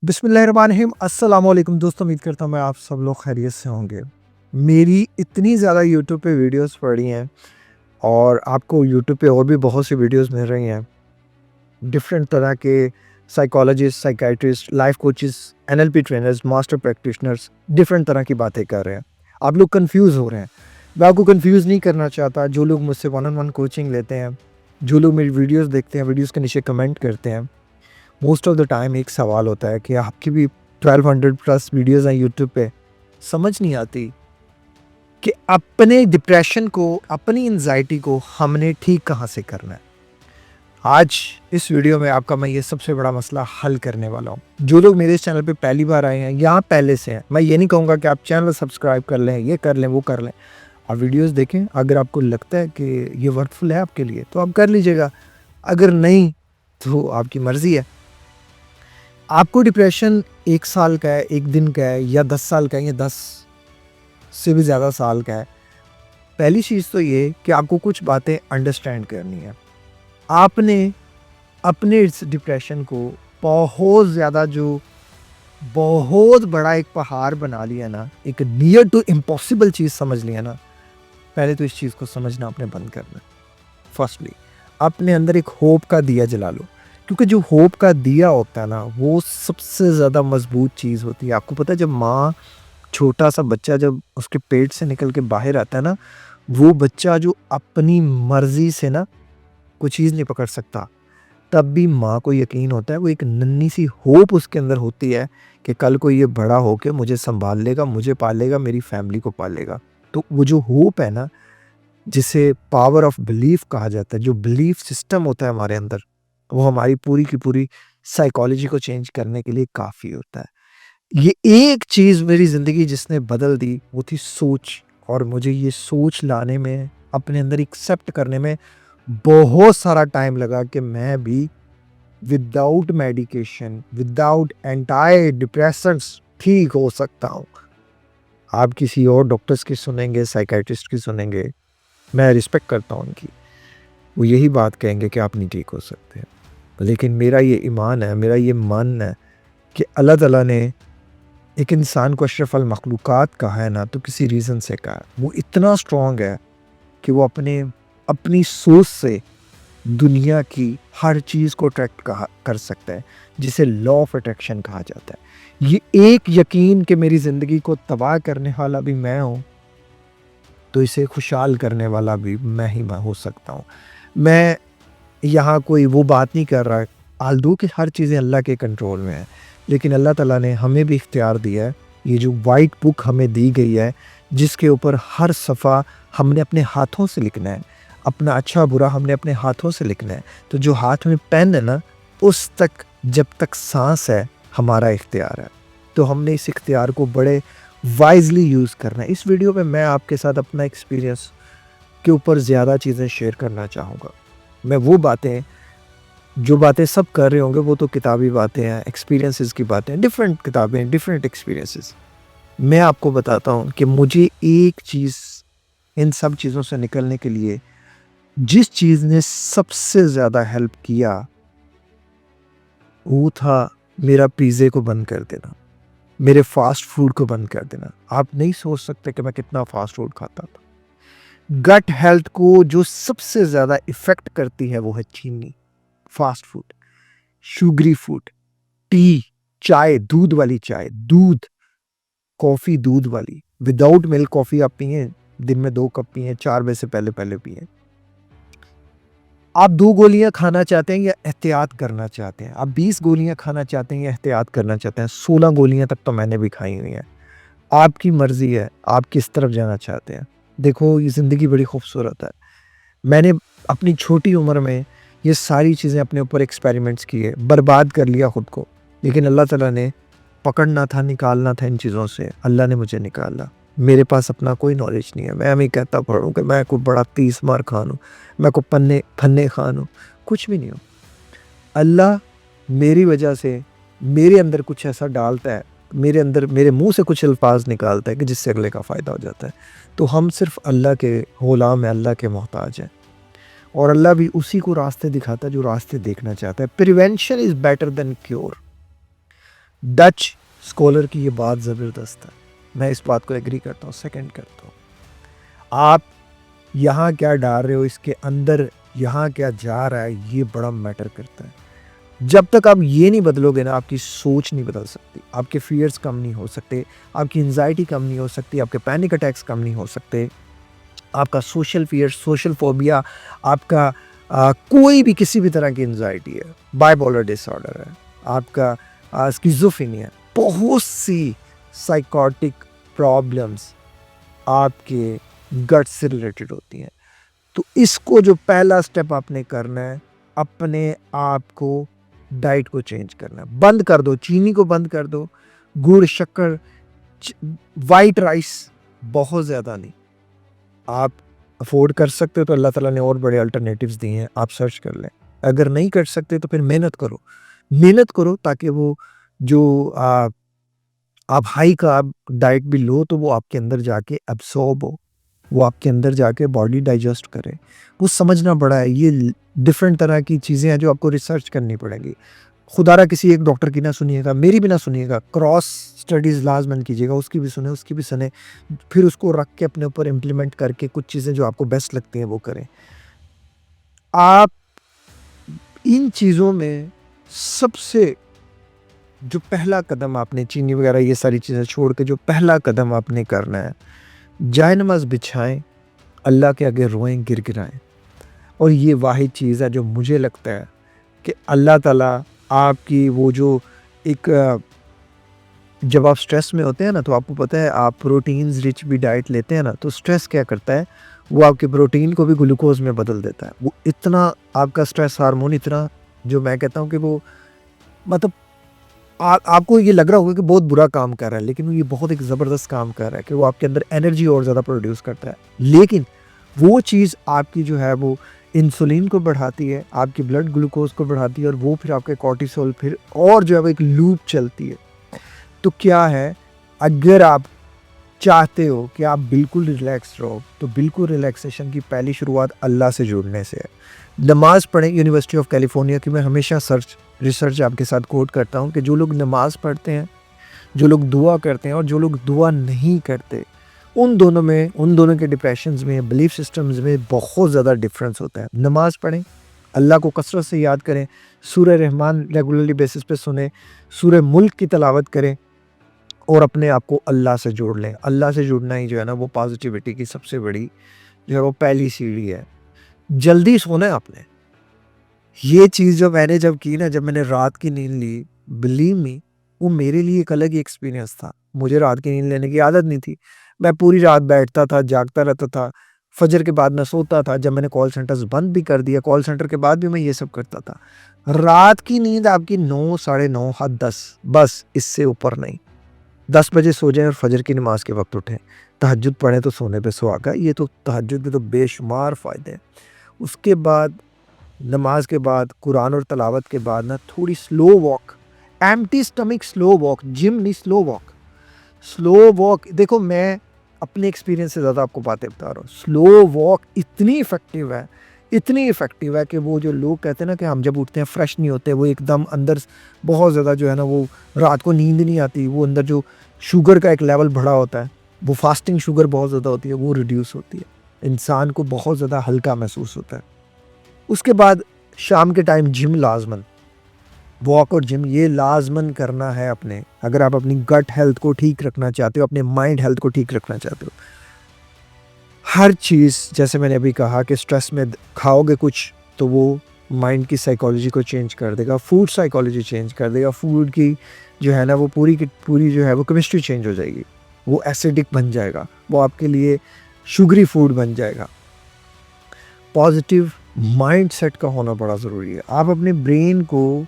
बिस्मिल्लाहिर्रहमानिर्रहीम। अस्सलाम वालेकुम दोस्तों, उम्मीद करता हूँ मैं आप सब लोग खैरियत से होंगे। मेरी इतनी ज़्यादा यूट्यूब पे वीडियोस पड़ी हैं और आपको यूट्यूब पे और भी बहुत सी वीडियोस मिल रही हैं। डिफरेंट तरह के psychologist, psychiatrist, life coaches, NLP trainers, master practitioners different तरह की बातें कर रहे हैं। आप लोग कंफ्यूज हो रहे हैं। मैं आपको कंफ्यूज नहीं करना चाहता। जो लोग मुझसे वन ऑन वन कोचिंग लेते हैं, जो लोग मेरी वीडियोस देखते हैं, वीडियोस के नीचे कमेंट करते हैं, मोस्ट ऑफ द टाइम एक सवाल होता है कि आपकी भी 1200 प्लस वीडियोस हैं यूट्यूब पे, समझ नहीं आती कि अपने डिप्रेशन को, अपनी एंजाइटी को हमने ठीक कहाँ से करना है। आज इस वीडियो में आपका मैं ये सबसे बड़ा मसला हल करने वाला हूँ। जो लोग मेरे इस चैनल पे पहली बार आए हैं या पहले से हैं, मैं ये नहीं कहूँगा कि आप चैनल सब्सक्राइब कर लें, ये कर लें, वो कर लें। आप वीडियोस देखें, अगर आपको लगता है कि ये वर्थफुल है आपके लिए तो आप कर लीजिएगा, अगर नहीं तो आपकी मर्ज़ी है। आपको डिप्रेशन 1 साल का है, 1 दिन का है या 10 साल का है या 10 से भी ज़्यादा साल का है, पहली चीज़ तो ये कि आपको कुछ बातें अंडरस्टैंड करनी है। आपने अपने इस डिप्रेशन को बहुत ज़्यादा जो बहुत बड़ा एक पहाड़ बना लिया ना, एक नियर टू इम्पॉसिबल चीज़ समझ लिया ना, पहले तो इस चीज़ को समझना आपने बंद करना है। फर्स्टली अपने अंदर एक होप का दिया जला लो, क्योंकि जो होप का दिया होता है ना, वो सबसे ज़्यादा मजबूत चीज़ होती है। आपको पता है, जब माँ छोटा सा बच्चा जब उसके पेट से निकल के बाहर आता है ना, वो बच्चा जो अपनी मर्जी से ना कोई चीज़ नहीं पकड़ सकता, तब भी माँ को यकीन होता है, वो एक नन्ही सी होप उसके अंदर होती है कि कल को ये बड़ा होके मुझे संभाल लेगा, मुझे पालेगा, मेरी फैमिली को पालेगा। तो वो जो होप है ना, जिसे पावर ऑफ बिलीफ कहा जाता है, जो बिलीफ सिस्टम होता है हमारे अंदर, वो हमारी पूरी की पूरी साइकोलॉजी को चेंज करने के लिए काफ़ी होता है। ये एक चीज़ मेरी ज़िंदगी जिसने बदल दी, वो थी सोच। और मुझे ये सोच लाने में, अपने अंदर एक्सेप्ट करने में बहुत सारा टाइम लगा कि मैं भी without medication, without anti depressants ठीक हो सकता हूँ। आप किसी और डॉक्टर्स की सुनेंगे, साइकियाट्रिस्ट की सुनेंगे, मैं रिस्पेक्ट करता हूँ उनकी। वो यही बात कहेंगे कि आप नहीं ठीक हो सकते। लेकिन मेरा ये ईमान है, मेरा ये मन है कि अल्लाह ताला ने एक इंसान को अशरफुल मखलूक़ात कहा है ना, तो किसी रीज़न से कहा है। वो इतना स्ट्रॉन्ग है कि वो अपनी सोच से दुनिया की हर चीज़ को अट्रैक्ट कर सकता है, जिसे लॉ ऑफ अट्रैक्शन कहा जाता है। ये एक यकीन कि मेरी ज़िंदगी को तबाह करने वाला भी मैं हूँ, तो इसे खुशहाल करने वाला भी मैं ही हो सकता हूँ। मैं यहाँ कोई वो बात नहीं कर रहा, आल्दो कि हर चीज़ें अल्लाह के कंट्रोल में है, लेकिन अल्लाह ताला ने हमें भी इख्तियार दिया है। ये जो वाइट बुक हमें दी गई है, जिसके ऊपर हर सफ़ा हमने अपने हाथों से लिखना है, अपना अच्छा बुरा हमने अपने हाथों से लिखना है। तो जो हाथ में पेन है ना, उस तक जब तक सांस है हमारा इख्तियार है। तो हमने इस इख्तियार को बड़े वाइजली यूज़ करना है। इस वीडियो में मैं आपके साथ अपना एक्सपीरियंस के ऊपर ज़्यादा चीज़ें शेयर करना चाहूँगा। मैं वो बातें, जो बातें सब कर रहे होंगे, वो तो किताबी बातें हैं, एक्सपीरियंसेस की बातें हैं, डिफरेंट किताबें, डिफरेंट एक्सपीरियंसेस। मैं आपको बताता हूँ कि मुझे एक चीज़, इन सब चीज़ों से निकलने के लिए जिस चीज़ ने सबसे ज़्यादा हेल्प किया, वो था मेरा पिज़्ज़े को बंद कर देना, मेरे फास्ट फूड को बंद कर देना। आप नहीं सोच सकते कि मैं कितना फास्ट फूड खाता था। गट हेल्थ को जो सबसे ज़्यादा इफ़ेक्ट करती है वो है चीनी, fast food, sugary food, T, चाय, दूध वाली चाय, दूध, कॉफ़ी दूध वाली, विदाउट मिल्क कॉफ़ी आप पिएँ, दिन में 2 कप पिएँ, 4 बजे से पहले-पहले पिएँ। आप 2 गोलियाँ खाना चाहते हैं या एहतियात करना चाहते हैं? आप 20 गोलियाँ खाना चाहते हैं या एहतियात करना चाहते हैं? 16 गोलियाँ तक तो मैंने भी खाई हुई हैं। आपकी मर्ज़ी है, आप किस तरफ जाना चाहते हैं। देखो, ये ज़िंदगी बड़ी खूबसूरत है। मैंने अपनी छोटी उम्र में ये सारी चीज़ें अपने ऊपर एक्सपेरिमेंट्स किए, बर्बाद कर लिया खुद को। लेकिन अल्लाह ताला ने पकड़ना था, निकालना था इन चीज़ों से, अल्लाह ने मुझे निकाला। मेरे पास अपना कोई नॉलेज नहीं है। मैं हमें कहता पढ़ूँ कि मैं कोई बड़ा 30 मार खान हूँ, मैं कोई फन्ने खान हूँ, कुछ भी नहीं हूँ। अल्लाह मेरी वजह से मेरे अंदर कुछ ऐसा डालता है, मेरे अंदर, मेरे मुँह से कुछ अल्फ़ाज़ निकालता है कि जिससे अगले का फ़ायदा हो जाता है। तो हम सिर्फ़ अल्लाह के ग़ुलाम हैं, अल्लाह के मोहताज हैं। और अल्लाह भी उसी को रास्ते दिखाता है जो रास्ते देखना चाहता है। Prevention is better than cure. Dutch scholar की ये बात ज़बरदस्त है, मैं इस बात को एग्री करता हूँ, सेकंड करता हूँ। आप यहाँ क्या डाल रहे हो, इसके अंदर यहाँ क्या जा रहा है, ये बड़ा मैटर करता है। जब तक आप ये नहीं बदलोगे ना, आपकी सोच नहीं बदल सकती, आपके फ़ियर्स कम नहीं हो सकते, आपकी एंग्ज़ायटी कम नहीं हो सकती, आपके पैनिक अटैक्स कम नहीं हो सकते, आपका सोशल फ़ियर, सोशल फ़ोबिया, आपका कोई भी किसी भी तरह की एंग्ज़ायटी है, बाइपोलर डिसऑर्डर है, आपका स्किज़ोफ्रेनिया, बहुत सी साइकोटिक प्रॉब्लम्स आपके गट से रिलेटेड होती हैं। तो इसको जो पहला स्टेप आपने करना है, अपने आप को डाइट को चेंज करना है। बंद कर दो, चीनी को बंद कर दो, गुड़, शक्कर, वाइट राइस बहुत ज़्यादा नहीं। आप अफोर्ड कर सकते हो तो अल्लाह ताला ने और बड़े अल्टरनेटिव्स दिए हैं, आप सर्च कर लें। अगर नहीं कर सकते तो फिर मेहनत करो ताकि वो जो आप हाई कार्ब डाइट भी लो तो वो आपके अंदर जाके एब्सॉर्ब हो, वो आपके अंदर जाके बॉडी डाइजेस्ट करे। वो समझना बड़ा है, ये डिफरेंट तरह की चीज़ें हैं जो आपको रिसर्च करनी पड़ेंगी। खुदारा किसी एक डॉक्टर की ना सुनिएगा, मेरी भी ना सुनिएगा, क्रॉस स्टडीज़ लाज़मन कीजिएगा, उसकी भी सुने, फिर उसको रख के अपने ऊपर इम्प्लीमेंट करके कुछ चीज़ें जो आपको बेस्ट लगती हैं वो करें। आप इन चीज़ों में सबसे जो पहला कदम आपने चीनी वगैरह ये सारी चीज़ें छोड़ के जो पहला कदम आपने करना है, जाए नमाज़ बिछाएँ, अल्लाह के आगे रोएँ, गिड़गिड़ाएँ। और ये वाहिद चीज़ है जो मुझे लगता है कि अल्लाह ताला आपकी वो जो एक जब आप स्ट्रेस में होते हैं ना, तो आपको पता है आप प्रोटीन्स रिच भी डाइट लेते हैं ना, तो स्ट्रेस क्या करता है, वो आपके प्रोटीन को भी ग्लूकोज़ में बदल देता है। वो इतना आपका स्ट्रेस हार्मोन इतना, जो मैं कहता हूँ कि वो मतलब आपको ये लग रहा होगा कि बहुत बुरा काम कर रहा है, लेकिन ये बहुत एक ज़बरदस्त काम कर रहा है कि वो आपके अंदर एनर्जी और ज़्यादा प्रोड्यूस करता है। लेकिन वो चीज़ आपकी जो है वो इंसुलिन को बढ़ाती है, आपकी ब्लड ग्लूकोज़ को बढ़ाती है और वो फिर आपके कॉर्टिसोल फिर और जो है वो एक लूप चलती है। तो क्या है, अगर आप चाहते हो कि आप बिल्कुल रिलैक्स रहो, तो बिल्कुल रिलैक्सेशन की पहली शुरुआत अल्लाह से जुड़ने से है। नमाज़ पढ़ें, यूनिवर्सिटी ऑफ कैलिफोर्निया की मैं हमेशा रिसर्च आपके साथ कोट करता हूँ कि जो लोग नमाज़ पढ़ते हैं, जो लोग दुआ करते हैं और जो लोग दुआ नहीं करते, उन दोनों के डिप्रेशंस में, बिलीफ सिस्टम्स में बहुत ज़्यादा डिफरेंस होता है। नमाज़ पढ़ें, अल्लाह को कसरत से याद करें, सूरह रहमान रेगुलरली बेसिस पे सुनें, सूरह मुल्क की तिलावत करें और अपने आप को अल्लाह से जोड़ लें। अल्लाह से जुड़ना ही जो है ना वो पॉजिटिविटी की सबसे बड़ी जो है वो पहली सीढ़ी है। जल्दी सोना है आपने। ये चीज़ जो मैंने जब की ना, जब मैंने रात की नींद ली, बिलीव मी, वो मेरे लिए एक अलग ही एक्सपीरियंस था। मुझे रात की नींद लेने की आदत नहीं थी। मैं पूरी रात बैठता था, जागता रहता था, फजर के बाद मैं सोता था। जब मैंने कॉल सेंटर्स बंद भी कर दिया, कॉल सेंटर के बाद भी मैं ये सब करता था। रात की नींद आपकी 9, साढ़े 9, हद 10, बस इससे ऊपर नहीं। 10 बजे सो जाएँ और फजर की नमाज़ के वक़्त उठें। तहज्जुद पढ़ें तो सोने पे सुहागा। ये तो तहज्जुद के तो बेशुमार फ़ायदे हैं। उसके बाद नमाज के बाद, कुरान और तिलावत के बाद ना थोड़ी slow walk, empty stomach slow walk, gym नहीं, स्लो वॉक। स्लो वॉक देखो, मैं अपने एक्सपीरियंस से ज़्यादा आपको बातें बता रहा हूँ। स्लो वॉक इतनी इफ़ेक्टिव है कि वो जो लोग कहते हैं ना कि हम जब उठते हैं फ्रेश नहीं होते, वो एकदम अंदर बहुत ज़्यादा जो है ना वो रात को नींद नहीं आती, वो अंदर जो शुगर का एक लेवल बढ़ा होता है, वो फास्टिंग शुगर बहुत ज़्यादा होती है, वो रिड्यूस होती है। इंसान को बहुत ज़्यादा हल्का महसूस होता है। उसके बाद शाम के टाइम जिम लाज़मन, वॉक और जिम ये लाज़मन करना है अपने। अगर आप अपनी गट हेल्थ को ठीक रखना चाहते हो, अपने माइंड हेल्थ को ठीक रखना चाहते हो। हर चीज़ जैसे मैंने अभी कहा कि स्ट्रेस में खाओगे कुछ तो वो माइंड की साइकोलॉजी को चेंज कर देगा, फूड साइकोलॉजी चेंज कर देगा, फूड की जो है ना वो पूरी की पूरी जो है वो केमिस्ट्री चेंज हो जाएगी, वो एसिडिक बन जाएगा, वो आपके लिए शुगरी फूड बन जाएगा। पॉजिटिव माइंडसेट का होना बड़ा ज़रूरी है। आप अपने ब्रेन को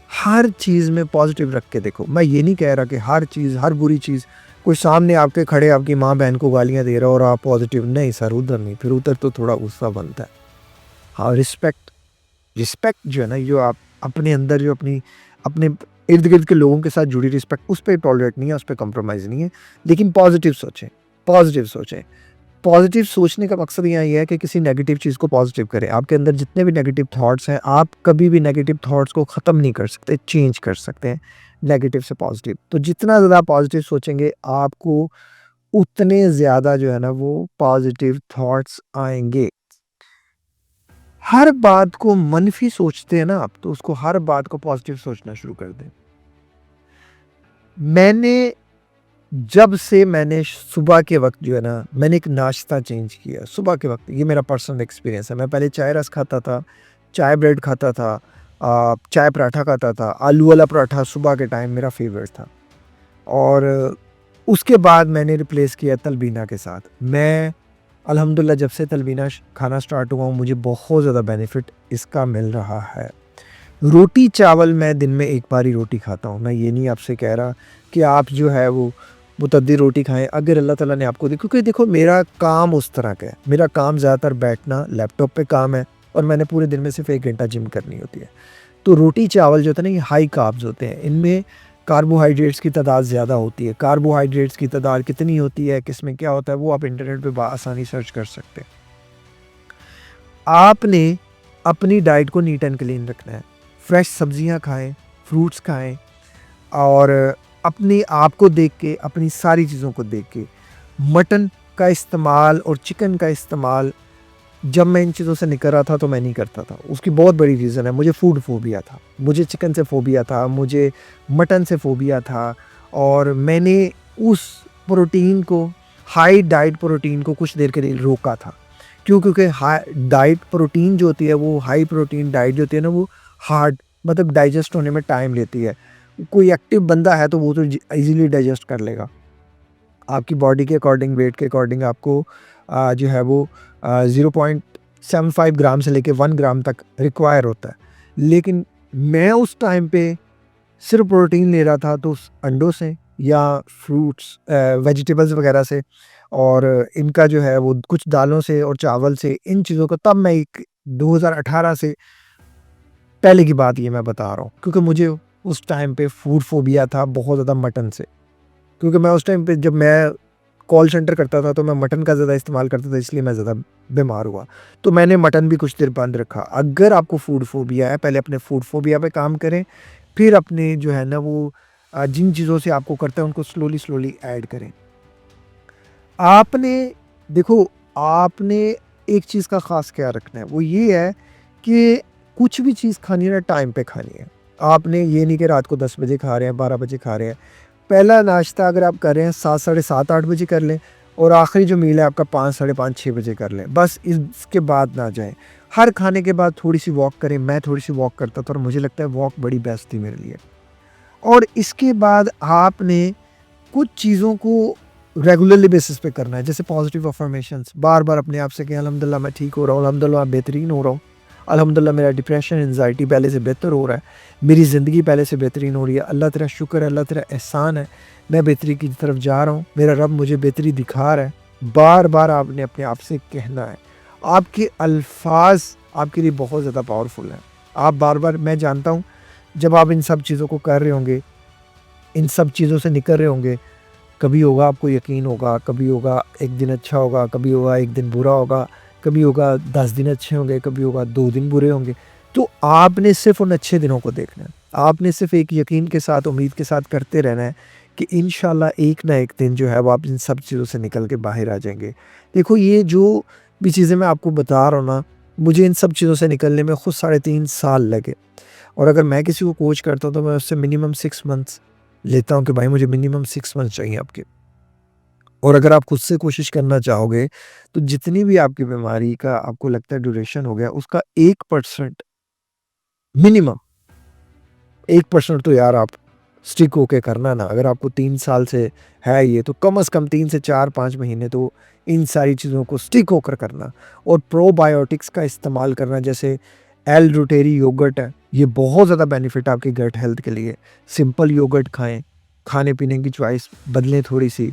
हर चीज़ में पॉजिटिव रख के देखो। मैं ये नहीं कह रहा कि हर चीज़, हर बुरी चीज़, कोई सामने आपके खड़े आपकी माँ बहन को गालियाँ दे रहा हो और आप पॉजिटिव, नहीं सर, उधर नहीं, फिर उधर तो थोड़ा गुस्सा बनता है। हाँ, रिस्पेक्ट जो है ना, जो आप अपने अंदर जो अपने इर्द गिर्द के लोगों के साथ जुड़ी रिस्पेक्ट, उस पर टॉलरेट नहीं है, उस पर कम्प्रोमाइज़ नहीं है। लेकिन पॉजिटिव सोचें। पॉजिटिव सोचने का मकसद यहाँ ये है कि किसी नेगेटिव चीज़ को पॉजिटिव करें। आपके अंदर जितने भी नेगेटिव थॉट्स हैं, आप कभी भी नेगेटिव थॉट्स को ख़त्म नहीं कर सकते, चेंज कर सकते हैं। नेगेटिव से पॉजिटिव। तो जितना ज़्यादा पॉजिटिव सोचेंगे आपको उतने ज़्यादा जो है ना वो पॉजिटिव थॉट्स आएँगे। हर बात को मनफ़ी सोचते हैं ना आप, तो उसको हर बात को पॉजिटिव सोचना शुरू कर दें। मैंने जब से मैंने सुबह के वक़्त जो है ना, मैंने एक नाश्ता चेंज किया सुबह के वक़्त, ये मेरा पर्सनल एक्सपीरियंस है। मैं पहले चाय रस खाता था, चाय ब्रेड खाता था, चाय पराठा खाता था, आलू वाला पराठा सुबह के टाइम मेरा फ़ेवरेट था। और उसके बाद मैंने रिप्लेस किया तलबीना के साथ। मैं अल्हम्दुलिल्लाह जब से तलबीना खाना स्टार्ट हुआ हूँ, मुझे बहुत ज़्यादा बेनिफिट इसका मिल रहा है। रोटी चावल मैं दिन में एक बार ही रोटी खाता हूँ। मैं ये नहीं आपसे कह रहा कि आप जो है वो मुतअद्दिद रोटी खाएँ, अगर अल्लाह ताला ने आपको क्योंकि देखो मेरा काम उस तरह का है। मेरा काम ज़्यादातर बैठना, लैपटॉप पे काम है और मैंने पूरे दिन में सिर्फ़ 1 घंटा जिम करनी होती है। तो रोटी चावल जो होता है ना, ये हाई कार्ब्स होते हैं। इनमें कार्बोहाइड्रेट्स की तादाद ज़्यादा होती है। कार्बोहाइड्रेट्स की तादाद कितनी होती है, किसमें क्या होता है, वो आप इंटरनेट पे आसानी सर्च कर सकते हैं। आपने अपनी डाइट को नीट एंड क्लीन रखना है। फ्रेश सब्जियां खाएं, फ्रूट्स खाएं और अपने आप को देख के, अपनी सारी चीज़ों को देख के मटन का इस्तेमाल और चिकन का इस्तेमाल जब मैं इन चीज़ों से निकल रहा था तो मैं नहीं करता था। उसकी बहुत बड़ी रीज़न है, मुझे फूड फ़ोबिया था। मुझे चिकन से फ़ोबिया था, मुझे मटन से फ़ोबिया था और मैंने उस प्रोटीन को, हाई डाइट प्रोटीन को कुछ देर के लिए रोका था। क्यों? क्योंकि हाई डाइट प्रोटीन जो होती है, वो हाई प्रोटीन डाइट जो होती है ना, वो हार्ड मतलब डाइजेस्ट होने में टाइम लेती है। कोई एक्टिव बंदा है तो वो तो ईज़िली डाइजेस्ट कर लेगा। आपकी बॉडी के अकॉर्डिंग, वेट के अकॉर्डिंग आपको जो है वो 0.75 ग्राम से लेके 1 ग्राम तक रिक्वायर होता है। लेकिन मैं उस टाइम पे सिर्फ प्रोटीन ले रहा था तो अंडों से या फ्रूट्स, वेजिटेबल्स वगैरह से और इनका जो है वो कुछ दालों से और चावल से, इन चीज़ों को तब मैं एक 2018 से पहले की बात ये मैं बता रहा हूँ, क्योंकि मुझे उस टाइम पे फूड फ़ोबिया था बहुत ज़्यादा मटन से। क्योंकि मैं उस टाइम पे जब मैं कॉल सेंटर करता था तो मैं मटन का ज़्यादा इस्तेमाल करता था, इसलिए मैं ज़्यादा बीमार हुआ। तो मैंने मटन भी कुछ देर बंद रखा। अगर आपको फूड फ़ोबिया है, पहले अपने फूड फ़ोबिया पे काम करें, फिर अपने जो है ना वो जिन चीज़ों से आपको करता है उनको स्लोली ऐड करें। आपने देखो, आपने एक चीज़ का ख़ास ख्याल रखना है, वो ये है कि कुछ भी चीज़ खानी है ना, टाइम पे खानी है। आपने ये नहीं कि रात को 10 बजे खा रहे हैं, 12 बजे खा रहे हैं। पहला नाश्ता अगर आप कर रहे हैं 7, साढ़े 7, 8 बजे कर लें और आखिरी जो मील है आपका 5, साढ़े 5, 6 बजे कर लें। बस इसके बाद ना जाएँ। हर खाने के बाद थोड़ी-सी वॉक करें। मैं थोड़ी-सी वॉक करता था और मुझे लगता है वॉक बड़ी बेस्ट थी मेरे लिए। और इसके बाद आपने कुछ चीज़ों को रेगुलरली बेसिस पे करना है, जैसे पॉजिटिव अफर्मेशंस, बार-बार अपने आप से कहें अल्हम्दुलिल्लाह मैं ठीक हो रहा हूँ, अल्हम्दुलिल्लाह मैं बेहतरीन हो रहा हूँ, अल्हम्दुलिल्लाह मेरा डिप्रेशन, एंग्ज़ायटी पहले से बेहतर हो रहा है, मेरी ज़िंदगी पहले से बेहतरीन हो रही है, अल्लाह तेरा शुक्र है, अल्लाह तेरा एहसान है, मैं बेहतरी की तरफ जा रहा हूँ, मेरा रब मुझे बेहतरी दिखा रहा है। बार-बार आपने अपने आप से कहना है। आपके अल्फाज़ आपके लिए बहुत ज़्यादा पावरफुल हैं। आप बार-बार, मैं जानता हूँ जब आप इन सब चीज़ों को कर रहे होंगे, इन सब चीज़ों से निकल रहे होंगे, कभी होगा आपको यकीन होगा, कभी होगा एक दिन अच्छा होगा, कभी होगा एक दिन बुरा होगा, कभी होगा 10 दिन अच्छे होंगे, कभी होगा 2 दिन बुरे होंगे। तो आपने सिर्फ़ उन अच्छे दिनों को देखना है। आपने सिर्फ़ एक यकीन के साथ, उम्मीद के साथ करते रहना है कि इंशाल्लाह एक ना एक दिन जो है वो आप इन सब चीज़ों से निकल के बाहर आ जाएँगे। देखो, ये जो भी चीज़ें मैं आपको बता रहा हूँ ना, मुझे इन सब चीज़ों से निकलने में खुद 3.5 साल लगे और अगर मैं किसी को कोच करता हूँ तो मैं उससे मिनिमम 6 मंथ्स लेता हूँ कि भाई मुझे मिनिमम 6 मंथ्स चाहिए आपके। और अगर आप खुद से कोशिश करना चाहोगे, तो जितनी भी आपकी बीमारी का आपको लगता है ड्यूरेशन हो गया, उसका 1% मिनिमम 1% तो यार आप स्टिक होके करना ना। अगर आपको 3 साल से है ये, तो कम से कम 3 से 4-5 महीने तो इन सारी चीज़ों को स्टिक होकर करना और प्रोबायोटिक्स का इस्तेमाल करना, जैसे एल-रूटेरी योगर्ट है, ये बहुत ज़्यादा बेनिफिट है आपकी गट हेल्थ के लिए। सिंपल योगर्ट खाएँ, खाने-पीने की चॉइस बदलें थोड़ी-सी,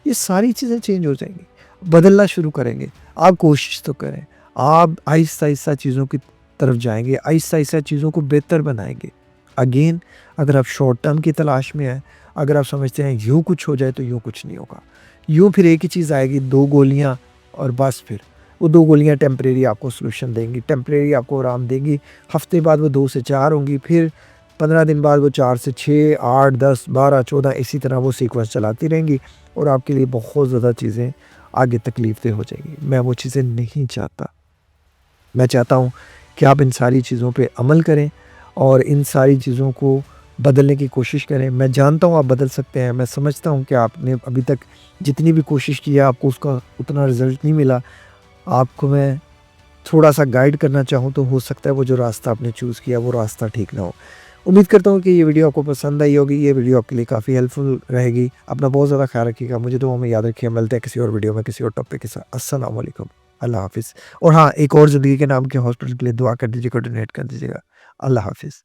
ये सारी चीज़ें चेंज हो जाएँगी। बदलना शुरू करेंगे, आप कोशिश तो करें। आप आहिस्ता-आहिस्ता चीज़ों की तरफ जाएँगे, आहिस्ता-आहिस्ता चीज़ों को बेहतर बनाएँगे। अगेन, अगर आप शॉर्ट टर्म की तलाश में हैं, अगर आप समझते हैं यूँ कुछ हो जाए तो यूँ कुछ नहीं होगा। यूँ फिर एक ही चीज़ आएगी, 2 गोलियाँ और बस फिर वो 2 गोलियाँ टेम्परेरी आपको सॉल्यूशन देंगी, टेम्परेरी आपको आराम देंगी। हफ़्ते बाद वो 2 से 4 होंगी, फिर 15 दिन बाद वो 4 से 6, 8, 10, 12, 14 इसी तरह वो सीक्वेंस चलाती रहेंगी और आपके लिए बहुत ज़्यादा चीज़ें आगे तकलीफ़देह हो जाएँगी। मैं वो चीज़ें नहीं चाहता। मैं चाहता हूँ कि आप इन सारी चीज़ों पे अमल करें और इन सारी चीज़ों को बदलने की कोशिश करें। मैं जानता हूँ आप बदल सकते हैं। मैं समझता हूँ कि आपने अभी तक जितनी भी कोशिश की है आपको उसका उतना रिज़ल्ट नहीं मिला। आपको मैं थोड़ा-सा गाइड करना चाहूँ तो हो सकता है वो जो रास्ता आपने चूज़ किया वो रास्ता ठीक ना हो। उम्मीद करता हूँ कि ये वीडियो आपको पसंद आई होगी। ये वीडियो आपके लिए काफ़ी हेल्पफुल रहेगी। अपना बहुत ज़्यादा ख़्याल रखिएगा। मुझे दुआ में याद रखिए। मिलते हैं किसी और वीडियो में किसी और टॉपिक के साथ। अस्सलाम वालेकुम। अल्लाह हाफ़िज़। और हाँ, एक और ज़िंदगी के नाम के हॉस्पिटल के लिए दुआ कर दीजिएगा, डोनेट कर दीजिएगा। अल्लाह हाफ़िज़।